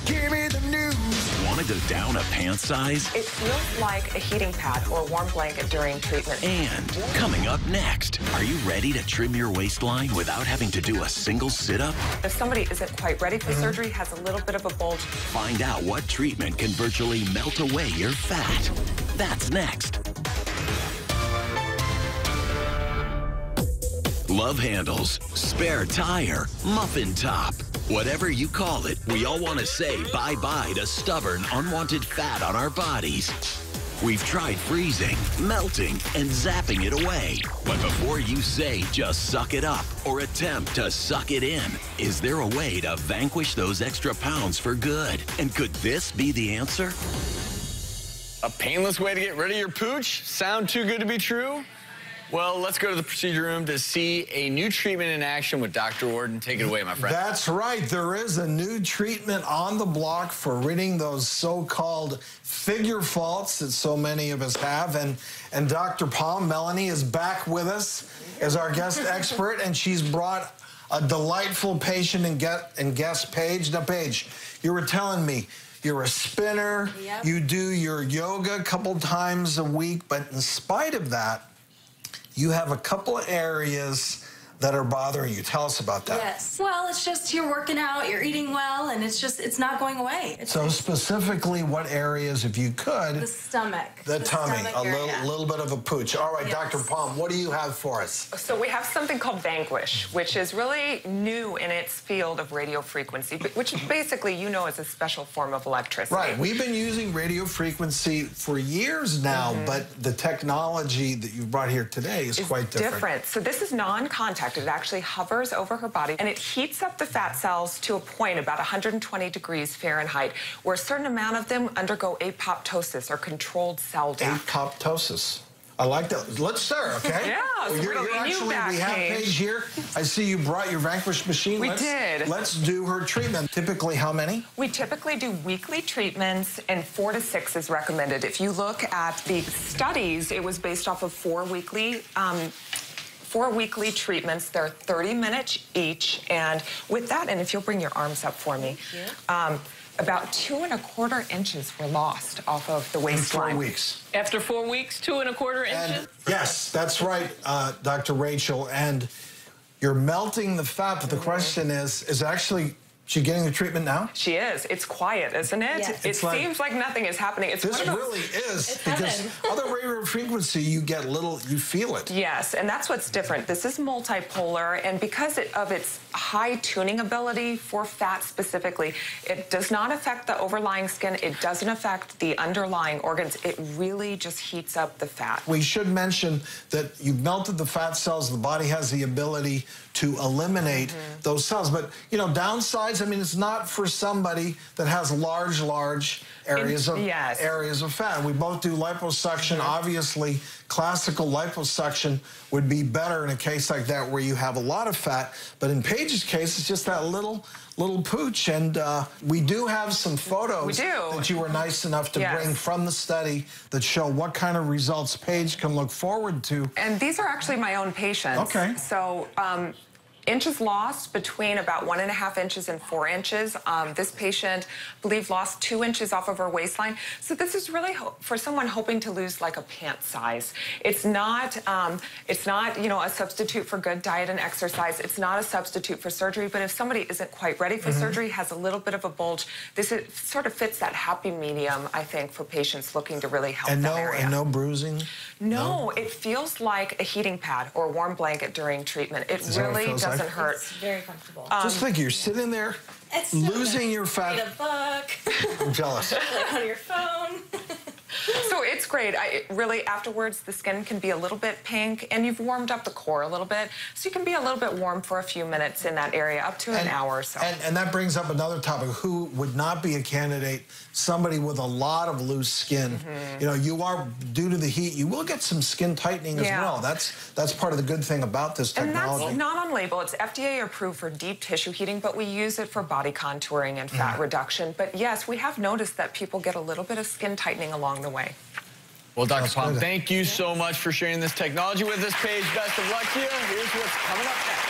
Give me the news. Want to go down a pant size? It feels like a heating pad or a warm blanket during treatment. And coming up next, are you ready to trim your waistline without having to do a single sit-up? If somebody isn't quite ready for surgery, has a little bit of a bulge. Find out what treatment can virtually melt away your fat. That's next. Love handles, spare tire, muffin top. Whatever you call it, we all want to say bye-bye to stubborn, unwanted fat on our bodies. We've tried freezing, melting, and zapping it away. But before you say just suck it up or attempt to suck it in, is there a way to vanquish those extra pounds for good? And could this be the answer? A painless way to get rid of your pooch? Sound too good to be true? Well, let's go to the procedure room to see a new treatment in action with Dr. Warden. Take it away, my friend. That's right. There is a new treatment on the block for ridding those so-called figure faults that so many of us have. And Dr. Palm, Melanie, is back with us as our guest expert, and she's brought a delightful patient and guest, Paige. Now, Paige, you were telling me you're a spinner. Yep. You do your yoga a couple times a week, but in spite of that, you have a couple of areas that are bothering you. Tell us about that. Yes. Well, it's just you're working out, you're eating well, and it's not going away. So specifically, what areas, if you could? The stomach. The tummy, stomach a little bit of a pooch. All right, Yes. Dr. Palm, what do you have for us? So we have something called Vanquish, which is really new in its field of radio frequency, which basically you know is a special form of electricity. Right, we've been using radio frequency for years now, but the technology that you brought here today is quite different. So this is non-contact. It actually hovers over her body, and it heats up the fat cells to a point about 120 degrees Fahrenheit, where a certain amount of them undergo apoptosis, or controlled cell death. Apoptosis. I like that. Let's start, okay? Yeah, so Well, we're gonna get you back, we have Paige. Paige here. I see you brought your Vanquish machine. We did. Let's do her treatment. Typically, how many? We typically do weekly treatments, and 4 to 6 is recommended. If you look at the studies, it was based off of 4 weekly treatments. They're 30 minutes each, and with that, and if you'll bring your arms up for me, about 2¼ inches were lost off of the waistline. In 4 weeks. After 4 weeks, 2¼ inches? And yes, that's right, Dr. Rachel, and you're melting the fat, but the question is actually, she getting the treatment now? She is. It's quiet, isn't it? Yes. It seems like nothing is happening. It's This one of those... really is, It's because heaven. other radio frequency, you get you feel it. Yes, and that's what's different. This is multipolar, and because of its high tuning ability for fat specifically, it does not affect the overlying skin. It doesn't affect the underlying organs. It really just heats up the fat. We should mention that you've melted the fat cells. The body has the ability to eliminate those cells. But, you know, downsides, I mean, it's not for somebody that has large areas of fat. We both do liposuction. Obviously, classical liposuction would be better in a case like that where you have a lot of fat. But in Paige's case, it's just that little pooch. And we do have some photos that you were nice enough to bring from the study that show what kind of results Paige can look forward to. And these are actually my own patients. Okay. So, inches lost between about 1½ inches and 4 inches. This patient, I believe, lost 2 inches off of her waistline. So this is really for someone hoping to lose like a pant size. It's not, you know, a substitute for good diet and exercise. It's not a substitute for surgery. But if somebody isn't quite ready for surgery, has a little bit of a bulge, this sort of fits that happy medium, I think, for patients looking to really help that area. And no bruising? No, it feels like a heating pad or a warm blanket during treatment. It really doesn't hurt. It's very comfortable. Just think, you're sitting there losing your fat. Read a book. I'm jealous. Like on your phone. So it's great. Really, afterwards, the skin can be a little bit pink, and you've warmed up the core a little bit, so you can be a little bit warm for a few minutes in that area, up to an hour or so. And that brings up another topic. Who would not be a candidate? Somebody with a lot of loose skin. You know, you are, due to the heat, you will get some skin tightening as well. That's part of the good thing about this technology. And that's not on label. It's FDA approved for deep tissue heating, but we use it for body contouring and fat reduction. But yes, we have noticed that people get a little bit of skin tightening along the way. Well, Dr. Palm, thank you so much for sharing this technology with us, Paige. Best of luck to you. Here's what's coming up next.